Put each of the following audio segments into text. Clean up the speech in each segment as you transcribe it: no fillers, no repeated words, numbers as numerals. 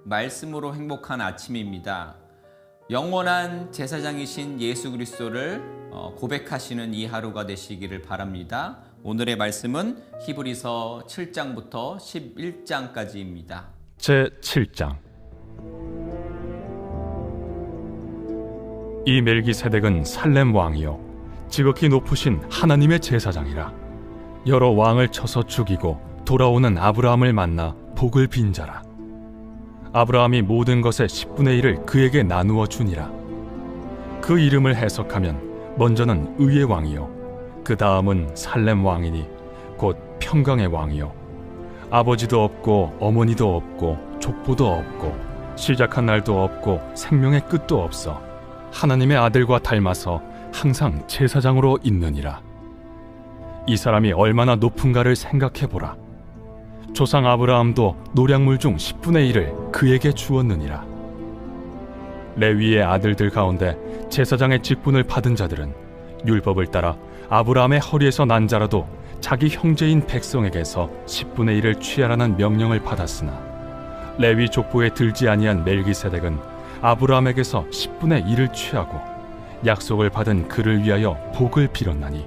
말씀으로 행복한 아침입니다. 영원한 제사장이신 예수 그리스도를 고백하시는 이 하루가 되시기를 바랍니다. 오늘의 말씀은 히브리서 7장부터 11장까지입니다. 제7장. 이 멜기세덱은 살렘 왕이요 지극히 높으신 하나님의 제사장이라. 여러 왕을 쳐서 죽이고 돌아오는 아브라함을 만나 복을 빈 자라. 아브라함이 모든 것의 10분의 1을 그에게 나누어 주니라. 그 이름을 해석하면 먼저는 의의 왕이요 그 다음은 살렘 왕이니 곧 평강의 왕이요 아버지도 없고 어머니도 없고 족보도 없고 시작한 날도 없고 생명의 끝도 없어 하나님의 아들과 닮아서 항상 제사장으로 있느니라. 이 사람이 얼마나 높은가를 생각해보라. 조상 아브라함도 노량물 중 10분의 1을 그에게 주었느니라. 레위의 아들들 가운데 제사장의 직분을 받은 자들은 율법을 따라 아브라함의 허리에서 난 자라도 자기 형제인 백성에게서 10분의 1을 취하라는 명령을 받았으나 레위 족보에 들지 아니한 멜기세덱은 아브라함에게서 10분의 1을 취하고 약속을 받은 그를 위하여 복을 빌었나니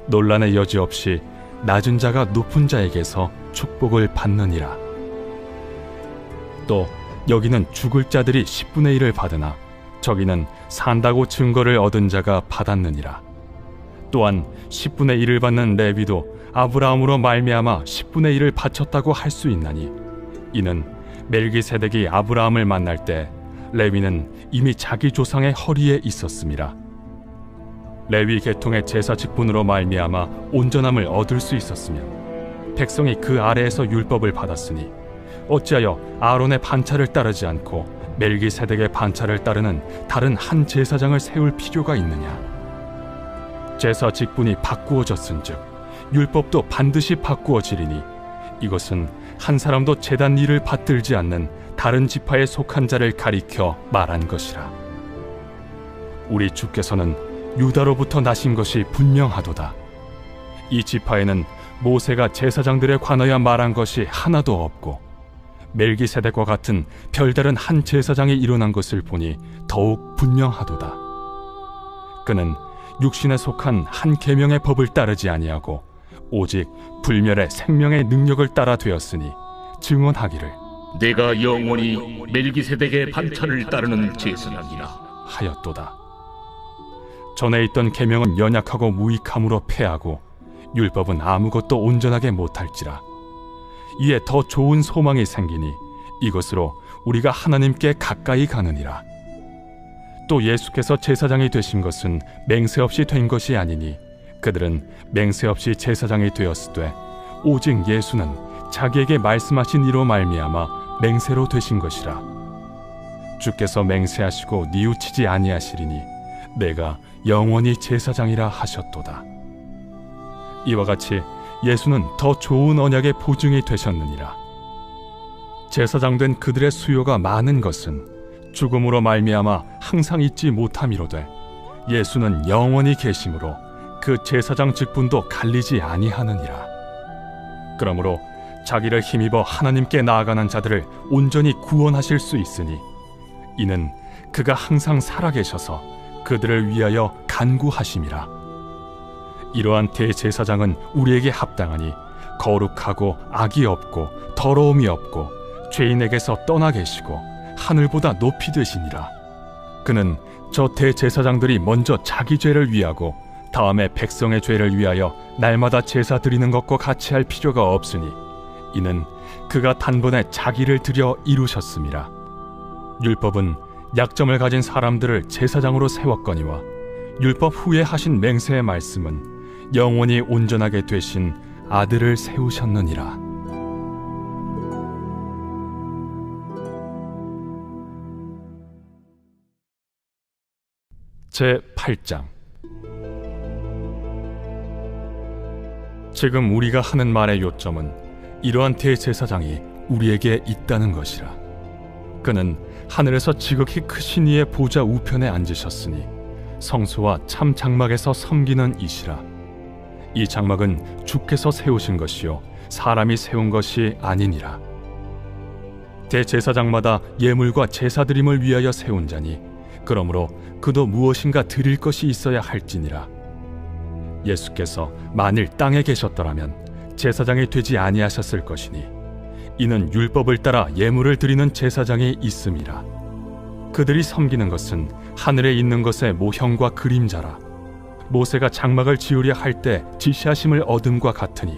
논란의 여지 없이 낮은 자가 높은 자에게서 축복을 받느니라. 또 여기는 죽을 자들이 10분의 1을 받으나 저기는 산다고 증거를 얻은 자가 받았느니라. 또한 10분의 1을 받는 레위도 아브라함으로 말미암아 10분의 1을 바쳤다고 할 수 있나니 이는 멜기세덱이 아브라함을 만날 때 레위는 이미 자기 조상의 허리에 있었음이라. 레위 계통의 제사 직분으로 말미암아 온전함을 얻을 수 있었으며 백성이 그 아래에서 율법을 받았으니 어찌하여 아론의 반차를 따르지 않고 멜기세덱의 반차를 따르는 다른 한 제사장을 세울 필요가 있느냐. 제사 직분이 바꾸어졌은즉 율법도 반드시 바꾸어지리니 이것은 한 사람도 제단 일을 받들지 않는 다른 지파에 속한 자를 가리켜 말한 것이라. 우리 주께서는 유다로부터 나신 것이 분명하도다. 이 지파에는 모세가 제사장들에 관하여 말한 것이 하나도 없고 멜기세덱과 같은 별다른 한 제사장이 일어난 것을 보니 더욱 분명하도다. 그는 육신에 속한 한 계명의 법을 따르지 아니하고 오직 불멸의 생명의 능력을 따라 되었으니 증언하기를 내가 영원히 멜기세덱의 반차를 따르는 제사장이라 하였도다. 전에 있던 계명은 연약하고 무익함으로 패하고 율법은 아무것도 온전하게 못할지라. 이에 더 좋은 소망이 생기니 이것으로 우리가 하나님께 가까이 가느니라. 또 예수께서 제사장이 되신 것은 맹세 없이 된 것이 아니니 그들은 맹세 없이 제사장이 되었으되 오직 예수는 자기에게 말씀하신 이로 말미암아 맹세로 되신 것이라. 주께서 맹세하시고 뉘우치지 아니하시리니 내가 영원히 제사장이라 하셨도다. 이와 같이 예수는 더 좋은 언약의 보증이 되셨느니라. 제사장 된 그들의 수요가 많은 것은 죽음으로 말미암아 항상 잊지 못함이로되 예수는 영원히 계심으로 그 제사장 직분도 갈리지 아니하느니라. 그러므로 자기를 힘입어 하나님께 나아가는 자들을 온전히 구원하실 수 있으니 이는 그가 항상 살아계셔서 그들을 위하여 간구하심이라. 이러한 대제사장은 우리에게 합당하니 거룩하고 악이 없고 더러움이 없고 죄인에게서 떠나 계시고 하늘보다 높이 되시니라. 그는 저 대제사장들이 먼저 자기 죄를 위하고 다음에 백성의 죄를 위하여 날마다 제사 드리는 것과 같이 할 필요가 없으니 이는 그가 단번에 자기를 드려 이루셨음이라. 율법은 약점을 가진 사람들을 제사장으로 세웠거니와 율법 후에 하신 맹세의 말씀은 영원히 온전하게 되신 아들을 세우셨느니라. 제8장. 지금 우리가 하는 말의 요점은 이러한 대제사장이 우리에게 있다는 것이라. 그는 하늘에서 지극히 크신 이의 보좌 우편에 앉으셨으니 성소와 참 장막에서 섬기는 이시라. 이 장막은 주께서 세우신 것이요 사람이 세운 것이 아니니라. 대제사장마다 예물과 제사드림을 위하여 세운 자니 그러므로 그도 무엇인가 드릴 것이 있어야 할지니라. 예수께서 만일 땅에 계셨더라면 제사장이 되지 아니하셨을 것이니 이는 율법을 따라 예물을 드리는 제사장이 있음이라. 그들이 섬기는 것은 하늘에 있는 것의 모형과 그림자라. 모세가 장막을 지으려 할 때 지시하심을 얻음과 같으니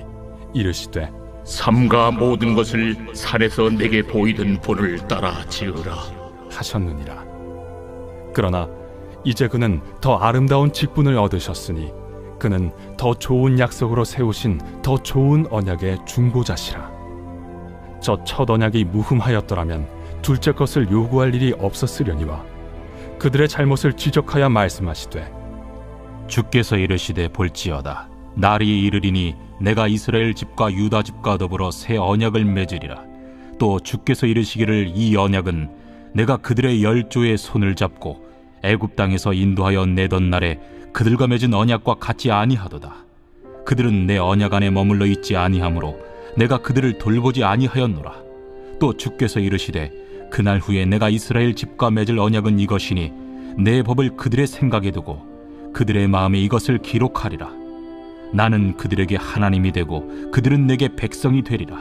이르시되 삼가 모든 것을 산에서 내게 보이던 본을 따라 지으라 하셨느니라. 그러나 이제 그는 더 아름다운 직분을 얻으셨으니 그는 더 좋은 약속으로 세우신 더 좋은 언약의 중보자시라. 저 첫 언약이 무흠하였더라면 둘째 것을 요구할 일이 없었으려니와 그들의 잘못을 지적하여 말씀하시되 주께서 이르시되 볼지어다 날이 이르리니 내가 이스라엘 집과 유다 집과 더불어 새 언약을 맺으리라. 또 주께서 이르시기를 이 언약은 내가 그들의 열조의 손을 잡고 애굽 땅에서 인도하여 내던 날에 그들과 맺은 언약과 같지 아니하도다. 그들은 내 언약 안에 머물러 있지 아니하므로 내가 그들을 돌보지 아니하였노라. 또 주께서 이르시되 그날 후에 내가 이스라엘 집과 맺을 언약은 이것이니 내 법을 그들의 생각에 두고 그들의 마음에 이것을 기록하리라. 나는 그들에게 하나님이 되고 그들은 내게 백성이 되리라.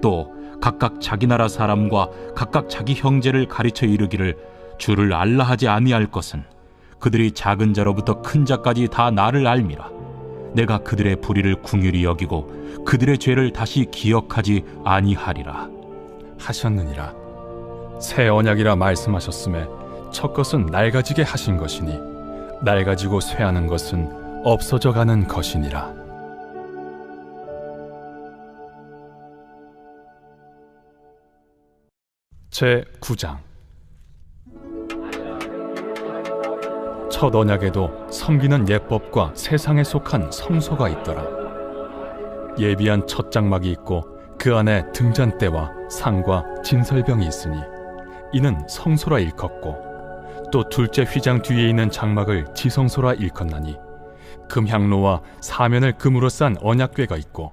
또 각각 자기 나라 사람과 각각 자기 형제를 가르쳐 이르기를 주를 알라 하지 아니할 것은 그들이 작은 자로부터 큰 자까지 다 나를 알미라. 내가 그들의 불의를 궁휼히 여기고 그들의 죄를 다시 기억하지 아니하리라 하셨느니라. 새 언약이라 말씀하셨음에 첫 것은 낡아지게 하신 것이니 낡아지고 쇠하는 것은 없어져 가는 것이니라. 제9장. 첫 언약에도 섬기는 예법과 세상에 속한 성소가 있더라. 예비한 첫 장막이 있고 그 안에 등잔대와 상과 진설병이 있으니 이는 성소라 일컫고 또 둘째 휘장 뒤에 있는 장막을 지성소라 일컫나니 금향로와 사면을 금으로 싼 언약궤가 있고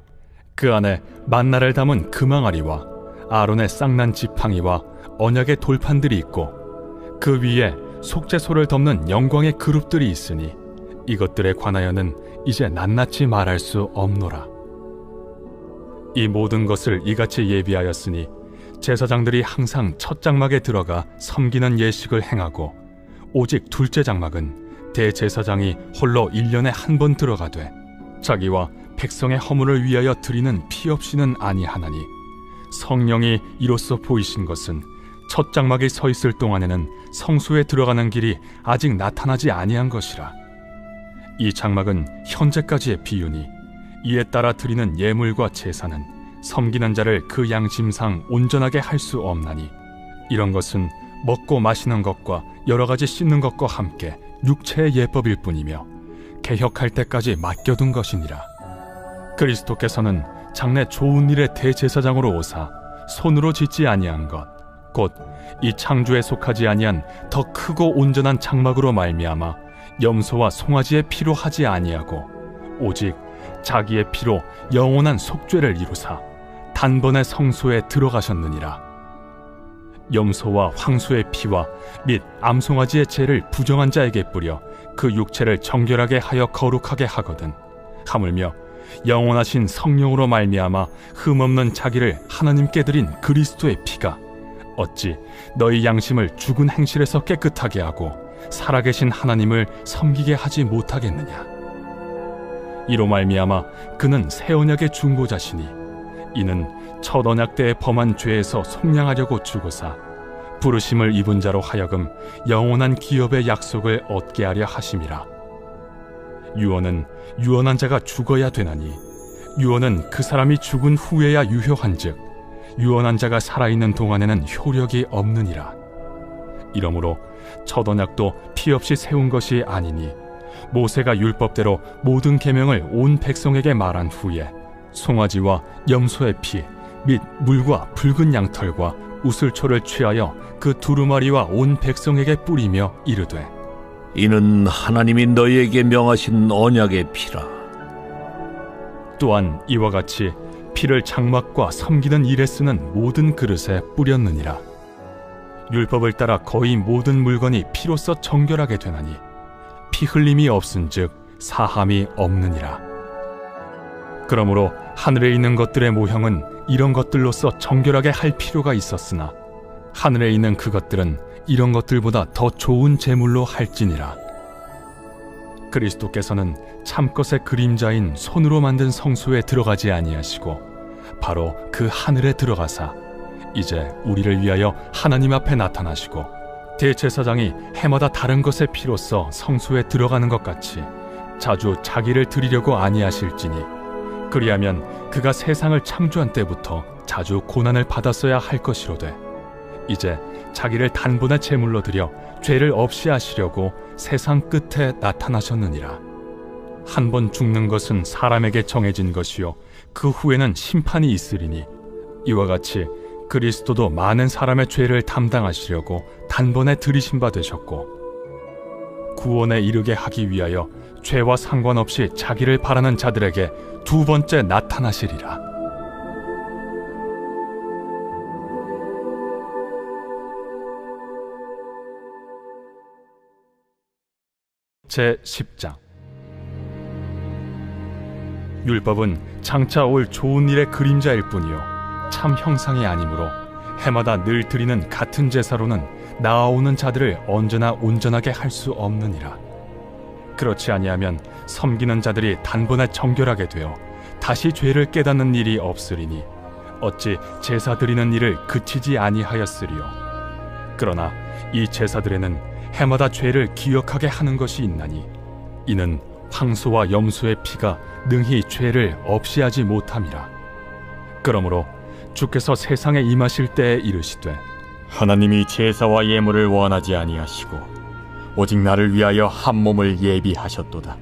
그 안에 만나를 담은 금항아리와 아론의 쌍난 지팡이와 언약의 돌판들이 있고 그 위에 속죄소를 덮는 영광의 그룹들이 있으니 이것들에 관하여는 이제 낱낱이 말할 수 없노라. 이 모든 것을 이같이 예비하였으니 제사장들이 항상 첫 장막에 들어가 섬기는 예식을 행하고 오직 둘째 장막은 대제사장이 홀로 1년에 한 번 들어가되 자기와 백성의 허물을 위하여 드리는 피 없이는 아니하나니 성령이 이로써 보이신 것은 첫 장막이 서 있을 동안에는 성소에 들어가는 길이 아직 나타나지 아니한 것이라. 이 장막은 현재까지의 비유니 이에 따라 드리는 예물과 제사는 섬기는 자를 그 양심상 온전하게 할 수 없나니 이런 것은 먹고 마시는 것과 여러 가지 씻는 것과 함께 육체의 예법일 뿐이며 개혁할 때까지 맡겨둔 것이니라. 그리스도께서는 장래 좋은 일의 대제사장으로 오사 손으로 짓지 아니한 것 곧 이 창조에 속하지 아니한 더 크고 온전한 장막으로 말미암아 염소와 송아지의 피로 하지 아니하고 오직 자기의 피로 영원한 속죄를 이루사 단번에 성소에 들어가셨느니라. 염소와 황소의 피와 및 암송아지의 죄를 부정한 자에게 뿌려 그 육체를 정결하게 하여 거룩하게 하거든 하물며 영원하신 성령으로 말미암아 흠없는 자기를 하나님께 드린 그리스도의 피가 어찌 너희 양심을 죽은 행실에서 깨끗하게 하고 살아계신 하나님을 섬기게 하지 못하겠느냐. 이로 말미암아 그는 새 언약의 중보자시니 이는 첫 언약 때에 범한 죄에서 속량하려고 죽으사 부르심을 입은 자로 하여금 영원한 기업의 약속을 얻게 하려 하심이라. 유언은 유언한 자가 죽어야 되나니 유언은 그 사람이 죽은 후에야 유효한즉 유언한 자가 살아있는 동안에는 효력이 없느니라. 이러므로 첫 언약도 피 없이 세운 것이 아니니 모세가 율법대로 모든 계명을 온 백성에게 말한 후에 송아지와 염소의 피 및 물과 붉은 양털과 우슬초를 취하여 그 두루마리와 온 백성에게 뿌리며 이르되 이는 하나님이 너희에게 명하신 언약의 피라. 또한 이와 같이 피를 장막과 섬기는 일에 쓰는 모든 그릇에 뿌렸느니라. 율법을 따라 거의 모든 물건이 피로써 정결하게 되나니 피 흘림이 없은즉 사함이 없느니라. 그러므로 하늘에 있는 것들의 모형은 이런 것들로서 정결하게 할 필요가 있었으나 하늘에 있는 그것들은 이런 것들보다 더 좋은 제물로 할지니라. 그리스도께서는 참것의 그림자인 손으로 만든 성소에 들어가지 아니하시고 바로 그 하늘에 들어가사 이제 우리를 위하여 하나님 앞에 나타나시고 대제사장이 해마다 다른 것의 피로써 성소에 들어가는 것 같이 자주 자기를 드리려고 아니하실지니 그리하면 그가 세상을 창조한 때부터 자주 고난을 받았어야 할 것이로되 이제 자기를 단번에 제물로 드려 죄를 없이 하시려고 세상 끝에 나타나셨느니라. 한 번 죽는 것은 사람에게 정해진 것이요 그 후에는 심판이 있으리니 이와 같이 그리스도도 많은 사람의 죄를 담당하시려고 단번에 들이신 바 되셨고 구원에 이르게 하기 위하여 죄와 상관없이 자기를 바라는 자들에게 두 번째 나타나시리라. 제10장. 율법은 장차 올 좋은 일의 그림자일 뿐이요 참 형상이 아니므로 해마다 늘 드리는 같은 제사로는 나아오는 자들을 언제나 온전하게 할 수 없느니라. 그렇지 아니하면 섬기는 자들이 단번에 정결하게 되어 다시 죄를 깨닫는 일이 없으리니 어찌 제사 드리는 일을 그치지 아니하였으리요. 그러나 이 제사들에는 해마다 죄를 기억하게 하는 것이 있나니 이는 황소와 염소의 피가 능히 죄를 없이 하지 못함이라. 그러므로 주께서 세상에 임하실 때에 이르시되 하나님이 제사와 예물을 원하지 아니하시고 오직 나를 위하여 한 몸을 예비하셨도다.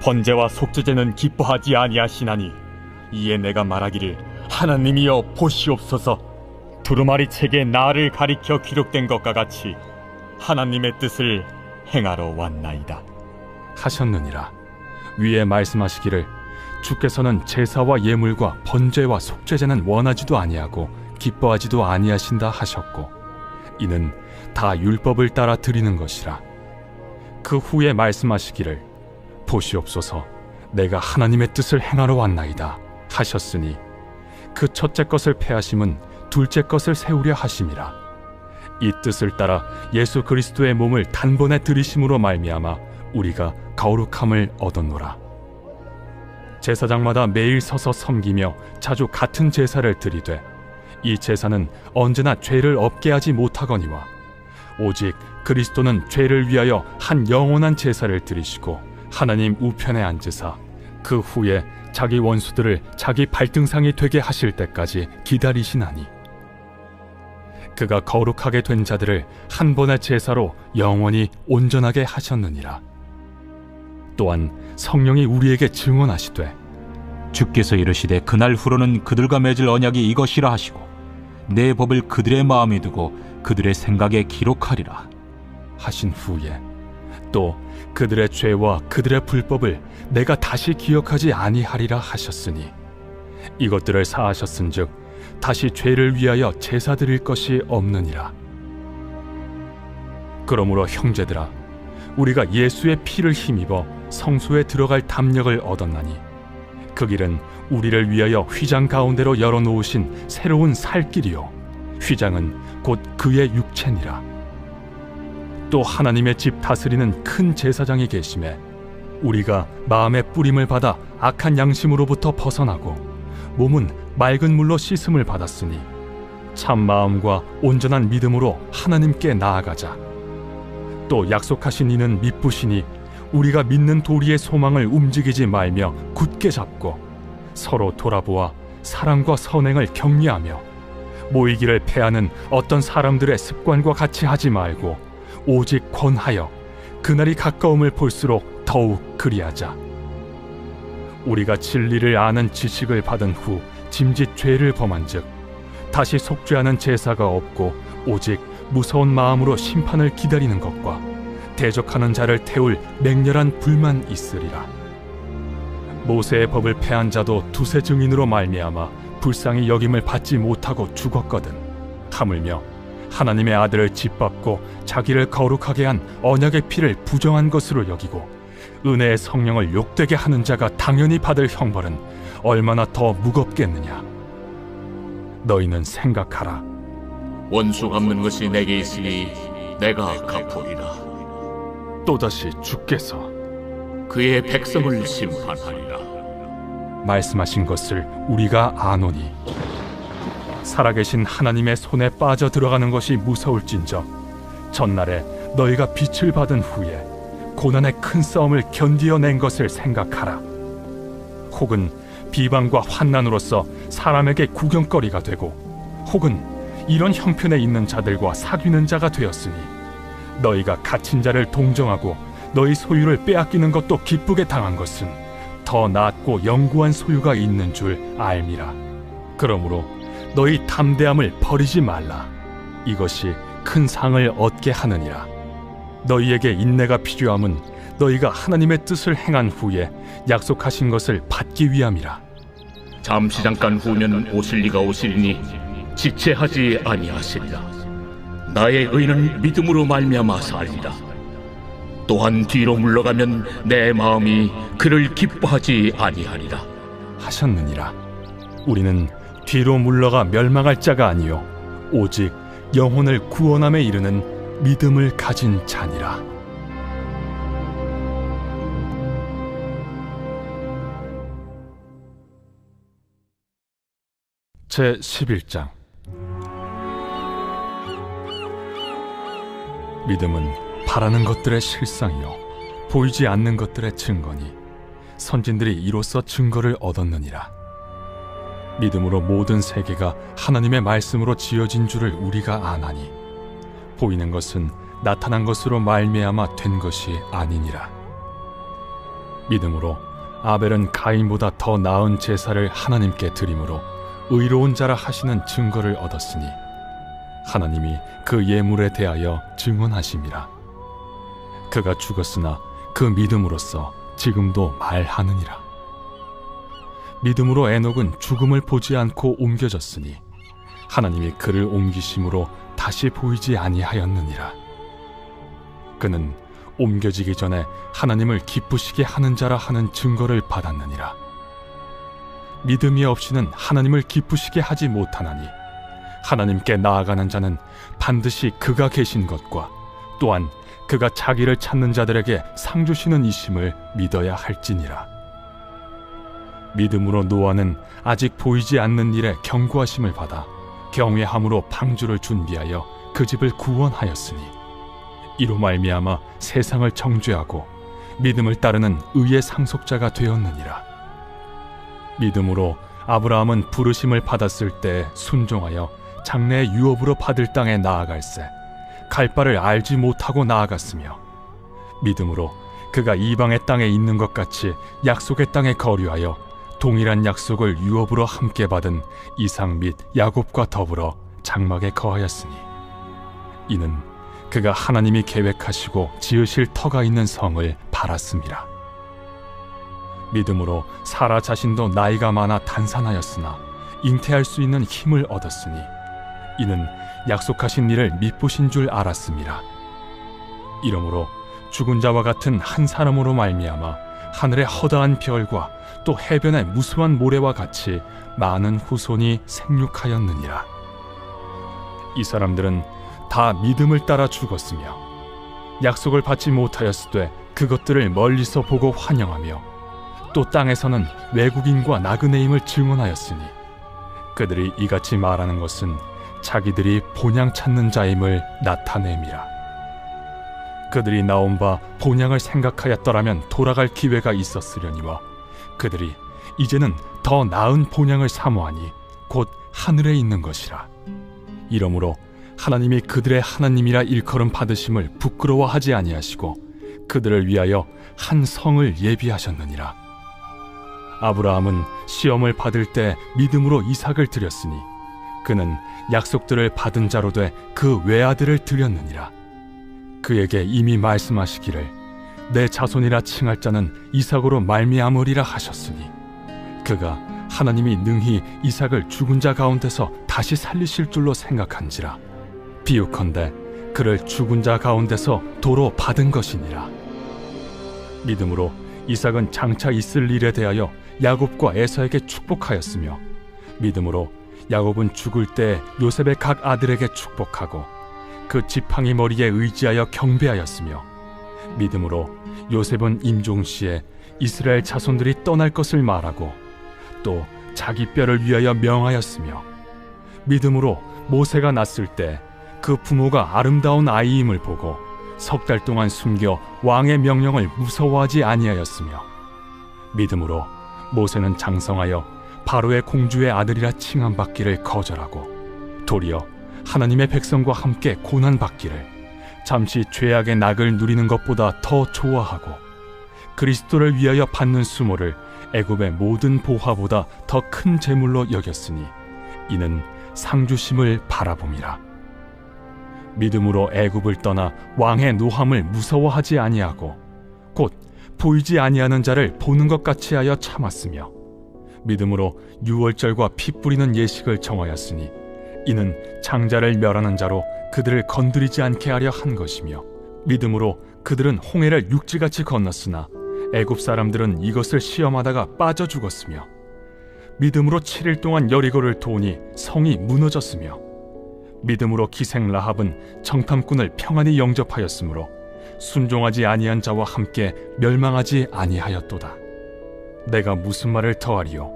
번제와 속죄제는 기뻐하지 아니하시나니 이에 내가 말하기를 하나님이여 보시옵소서. 두루마리 책에 나를 가리켜 기록된 것과 같이 하나님의 뜻을 행하러 왔나이다 하셨느니라. 위에 말씀하시기를 주께서는 제사와 예물과 번제와 속죄제는 원하지도 아니하고 기뻐하지도 아니하신다 하셨고 이는 다 율법을 따라 드리는 것이라. 그 후에 말씀하시기를 보시옵소서 내가 하나님의 뜻을 행하러 왔나이다 하셨으니 그 첫째 것을 폐하심은 둘째 것을 세우려 하심이라. 이 뜻을 따라 예수 그리스도의 몸을 단번에 들이심으로 말미암아 우리가 거룩함을 얻었노라. 제사장마다 매일 서서 섬기며 자주 같은 제사를 드리되 이 제사는 언제나 죄를 없게 하지 못하거니와 오직 그리스도는 죄를 위하여 한 영원한 제사를 드리시고 하나님 우편에 앉으사 그 후에 자기 원수들을 자기 발등상이 되게 하실 때까지 기다리시나니 그가 거룩하게 된 자들을 한 번의 제사로 영원히 온전하게 하셨느니라. 또한 성령이 우리에게 증언하시되 주께서 이르시되 그날 후로는 그들과 맺을 언약이 이것이라 하시고 내 법을 그들의 마음에 두고 그들의 생각에 기록하리라 하신 후에 또 그들의 죄와 그들의 불법을 내가 다시 기억하지 아니하리라 하셨으니 이것들을 사하셨은즉 다시 죄를 위하여 제사 드릴 것이 없느니라. 그러므로 형제들아 우리가 예수의 피를 힘입어 성소에 들어갈 담력을 얻었나니 그 길은 우리를 위하여 휘장 가운데로 열어놓으신 새로운 살 길이요 휘장은 곧 그의 육체니라. 또 하나님의 집 다스리는 큰 제사장이 계심에 우리가 마음의 뿌림을 받아 악한 양심으로부터 벗어나고 몸은 맑은 물로 씻음을 받았으니 참 마음과 온전한 믿음으로 하나님께 나아가자. 또 약속하신 이는 미쁘시니 우리가 믿는 도리의 소망을 움직이지 말며 굳게 잡고 서로 돌아보아 사랑과 선행을 격려하며 모이기를 패하는 어떤 사람들의 습관과 같이 하지 말고 오직 권하여 그날이 가까움을 볼수록 더욱 그리하자. 우리가 진리를 아는 지식을 받은 후 짐짓 죄를 범한즉 다시 속죄하는 제사가 없고 오직 무서운 마음으로 심판을 기다리는 것과 대적하는 자를 태울 맹렬한 불만 있으리라. 모세의 법을 폐한 자도 두세 증인으로 말미암아 불쌍히 여김을 받지 못하고 죽었거든. 하물며 하나님의 아들을 짓밟고 자기를 거룩하게 한 언약의 피를 부정한 것으로 여기고 은혜의 성령을 욕되게 하는 자가 당연히 받을 형벌은 얼마나 더 무겁겠느냐. 너희는 생각하라. 원수 갚는 것이 내게 있으니 내가 갚으리라. 또다시 주께서 그의 백성을 심판하리라. 말씀하신 것을 우리가 아노니 살아계신 하나님의 손에 빠져 들어가는 것이 무서울진저 전날에 너희가 빛을 받은 후에 고난의 큰 싸움을 견디어낸 것을 생각하라. 혹은 비방과 환난으로서 사람에게 구경거리가 되고 혹은 이런 형편에 있는 자들과 사귀는 자가 되었으니 너희가 갇힌 자를 동정하고 너희 소유를 빼앗기는 것도 기쁘게 당한 것은 더 낫고 영구한 소유가 있는 줄 알미라. 그러므로 너희 담대함을 버리지 말라. 이것이 큰 상을 얻게 하느니라. 너희에게 인내가 필요함은 너희가 하나님의 뜻을 행한 후에 약속하신 것을 받기 위함이라. 잠시 잠깐 후면 오실 이가 오시리니 지체하지 아니하시리라. 나의 의는 믿음으로 말미암아 살리라. 또한 뒤로 물러가면 내 마음이 그를 기뻐하지 아니하리라 하셨느니라. 우리는 뒤로 물러가 멸망할 자가 아니요 오직 영혼을 구원함에 이르는 믿음을 가진 자니라. 제 11장. 믿음은 바라는 것들의 실상이요 보이지 않는 것들의 증거니 선진들이 이로써 증거를 얻었느니라. 믿음으로 모든 세계가 하나님의 말씀으로 지어진 줄을 우리가 아나니 보이는 것은 나타난 것으로 말미암아 된 것이 아니니라. 믿음으로 아벨은 가인보다 더 나은 제사를 하나님께 드림으로 의로운 자라 하시는 증거를 얻었으니 하나님이 그 예물에 대하여 증언하심이라. 그가 죽었으나 그 믿음으로써 지금도 말하느니라. 믿음으로 에녹은 죽음을 보지 않고 옮겨졌으니 하나님이 그를 옮기심으로 다시 보이지 아니하였느니라. 그는 옮겨지기 전에 하나님을 기쁘시게 하는 자라 하는 증거를 받았느니라. 믿음이 없이는 하나님을 기쁘시게 하지 못하나니 하나님께 나아가는 자는 반드시 그가 계신 것과 또한 그가 자기를 찾는 자들에게 상 주시는 이심을 믿어야 할지니라. 믿음으로 노아는 아직 보이지 않는 일에 경고하심을 받아 경외함으로 방주를 준비하여 그 집을 구원하였으니 이로 말미암아 세상을 정죄하고 믿음을 따르는 의의 상속자가 되었느니라. 믿음으로 아브라함은 부르심을 받았을 때 순종하여 장래의 유업으로 받을 땅에 나아갈새 갈 바를 알지 못하고 나아갔으며 믿음으로 그가 이방의 땅에 있는 것 같이 약속의 땅에 거류하여 동일한 약속을 유업으로 함께 받은 이삭 및 야곱과 더불어 장막에 거하였으니 이는 그가 하나님이 계획하시고 지으실 터가 있는 성을 바랐음이라. 믿음으로 사라 자신도 나이가 많아 단산하였으나 잉태할 수 있는 힘을 얻었으니 이는 약속하신 일을 미쁘신 줄 알았음이라. 이러므로 죽은 자와 같은 한 사람으로 말미암아 하늘의 허다한 별과 또 해변의 무수한 모래와 같이 많은 후손이 생육하였느니라. 이 사람들은 다 믿음을 따라 죽었으며 약속을 받지 못하였으되 그것들을 멀리서 보고 환영하며 또 땅에서는 외국인과 나그네임을 증언하였으니 그들이 이같이 말하는 것은 자기들이 본향 찾는 자임을 나타냄이라. 그들이 나온 바 본향을 생각하였더라면 돌아갈 기회가 있었으려니와 그들이 이제는 더 나은 본향을 사모하니 곧 하늘에 있는 것이라. 이러므로 하나님이 그들의 하나님이라 일컬음 받으심을 부끄러워하지 아니하시고 그들을 위하여 한 성을 예비하셨느니라. 아브라함은 시험을 받을 때 믿음으로 이삭을 드렸으니 그는 약속들을 받은 자로 돼 그 외아들을 드렸느니라. 그에게 이미 말씀하시기를 내 자손이라 칭할 자는 이삭으로 말미암으리라 하셨으니 그가 하나님이 능히 이삭을 죽은 자 가운데서 다시 살리실 줄로 생각한지라. 비유컨대 그를 죽은 자 가운데서 도로 받은 것이니라. 믿음으로 이삭은 장차 있을 일에 대하여 야곱과 에서에게 축복하였으며, 믿음으로 야곱은 죽을 때 요셉의 각 아들에게 축복하고 그 지팡이 머리에 의지하여 경배하였으며, 믿음으로 요셉은 임종시에 이스라엘 자손들이 떠날 것을 말하고 또 자기 뼈를 위하여 명하였으며, 믿음으로 모세가 낳았을 때 그 부모가 아름다운 아이임을 보고 석 달 동안 숨겨 왕의 명령을 무서워하지 아니하였으며, 믿음으로 모세는 장성하여 바로의 공주의 아들이라 칭함받기를 거절하고 도리어 하나님의 백성과 함께 고난받기를 잠시 죄악의 낙을 누리는 것보다 더 좋아하고 그리스도를 위하여 받는 수모를 애굽의 모든 보화보다 더 큰 재물로 여겼으니 이는 상주심을 바라봄이라. 믿음으로 애굽을 떠나 왕의 노함을 무서워하지 아니하고 곧 보이지 아니하는 자를 보는 것 같이 하여 참았으며, 믿음으로 유월절과 피 뿌리는 예식을 정하였으니 이는 장자를 멸하는 자로 그들을 건드리지 않게 하려 한 것이며, 믿음으로 그들은 홍해를 육지같이 건넜으나 애굽 사람들은 이것을 시험하다가 빠져 죽었으며, 믿음으로 7일 동안 여리고를 도우니 성이 무너졌으며, 믿음으로 기생 라합은 정탐꾼을 평안히 영접하였으므로 순종하지 아니한 자와 함께 멸망하지 아니하였도다. 내가 무슨 말을 더하리요?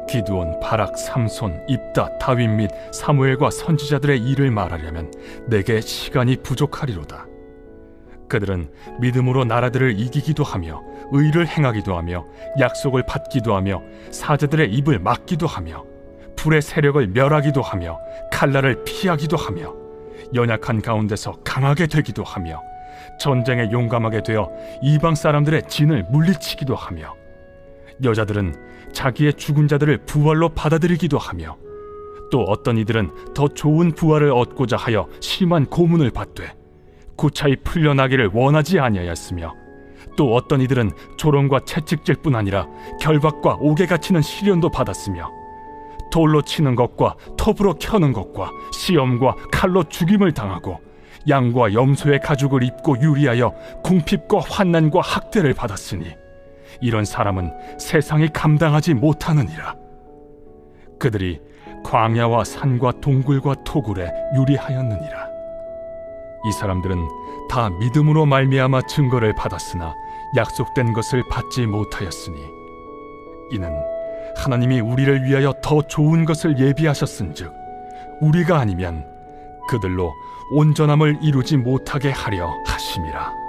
기드온, 바락, 삼손, 입다, 다윗 및 사무엘과 선지자들의 일을 말하려면 내게 시간이 부족하리로다. 그들은 믿음으로 나라들을 이기기도 하며 의를 행하기도 하며 약속을 받기도 하며 사자들의 입을 막기도 하며 불의 세력을 멸하기도 하며 칼날을 피하기도 하며 연약한 가운데서 강하게 되기도 하며 전쟁에 용감하게 되어 이방 사람들의 진을 물리치기도 하며, 여자들은 자기의 죽은 자들을 부활로 받아들이기도 하며, 또 어떤 이들은 더 좋은 부활을 얻고자 하여 심한 고문을 받되 구차히 풀려나기를 원하지 아니하였으며, 또 어떤 이들은 조롱과 채찍질 뿐 아니라 결박과 옥에 갇히는 시련도 받았으며, 돌로 치는 것과 톱으로 켜는 것과 시험과 칼로 죽임을 당하고 양과 염소의 가죽을 입고 유리하여 궁핍과 환난과 학대를 받았으니 이런 사람은 세상이 감당하지 못하느니라. 그들이 광야와 산과 동굴과 토굴에 유리하였느니라. 이 사람들은 다 믿음으로 말미암아 증거를 받았으나 약속된 것을 받지 못하였으니 이는 하나님이 우리를 위하여 더 좋은 것을 예비하셨은즉 우리가 아니면 그들로 온전함을 이루지 못하게 하려 하심이라.